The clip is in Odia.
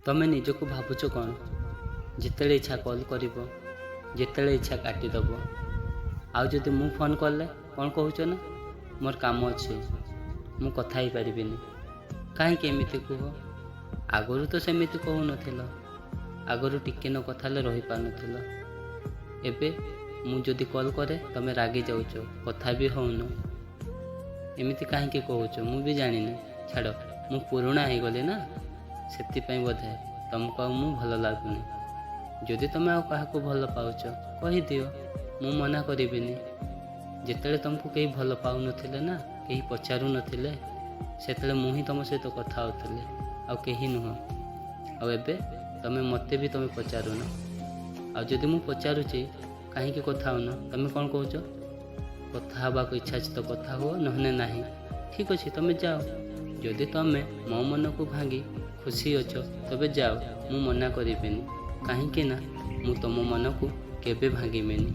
ତମେ ନିଜକୁ ଭାବୁଛ କ'ଣ? ଯେତେବେଳେ ଇଚ୍ଛା କଲ୍ କରିବ, ଯେତେବେଳେ ଇଚ୍ଛା କାଟିଦେବ। ଆଉ ଯଦି ମୁଁ ଫୋନ୍ କଲେ କ'ଣ କହୁଛ ନା, ମୋର କାମ ଅଛି, ମୁଁ କଥା ହେଇପାରିବିନି। କାହିଁକି ଏମିତି କୁହ? ଆଗରୁ ତ ସେମିତି କହୁନଥିଲ। ଆଗରୁ ଟିକେ ନ କଥା ହେଲେ ରହିପାରୁନଥିଲ। ଏବେ ମୁଁ ଯଦି କଲ୍ କରେ ତମେ ରାଗି ଯାଉଛ, କଥା ବି ହେଉନ। ଏମିତି କାହିଁକି କହୁଛ ମୁଁ ବି ଜାଣିନି। ଛାଡ଼, ମୁଁ ପୁରୁଣା ହେଇଗଲି ନା, ସେଥିପାଇଁ ବୋଧେ ତମକୁ ଆଉ ମୁଁ ଭଲ ଲାଗୁନି। ଯଦି ତମେ ଆଉ କାହାକୁ ଭଲ ପାଉଛ କହିଦିଅ, ମୁଁ ମନା କରିବିନି। ଯେତେବେଳେ ତମକୁ କେହି ଭଲ ପାଉନଥିଲେ ନା, କେହି ପଚାରୁନଥିଲେ, ସେତେବେଳେ ମୁଁ ହିଁ ତମ ସହିତ କଥା ହେଉଥିଲି, ଆଉ କେହି ନୁହଁ। ଆଉ ଏବେ ତମେ ମୋତେ ବି ତମେ ପଚାରୁନ। ଆଉ ଯଦି ମୁଁ ପଚାରୁଛି କାହିଁକି କଥା ହେଉନ, ତମେ କ'ଣ କହୁଛ? କଥା ହେବାକୁ ଇଚ୍ଛା ଅଛି ତ କଥା ହୁଅ, ନହେଲେ ନାହିଁ। ଠିକ୍ ଅଛି, ତମେ ଯାଅ। ଯଦି ତମେ ମୋ ମନକୁ ଭାଙ୍ଗି ଖୁସି ଅଛ ତେବେ ଯାଅ, ମୁଁ ମନା କରିବିନି। କାହିଁକି ନା ମୁଁ ତମ ମନକୁ କେବେ ଭାଙ୍ଗିବିନି।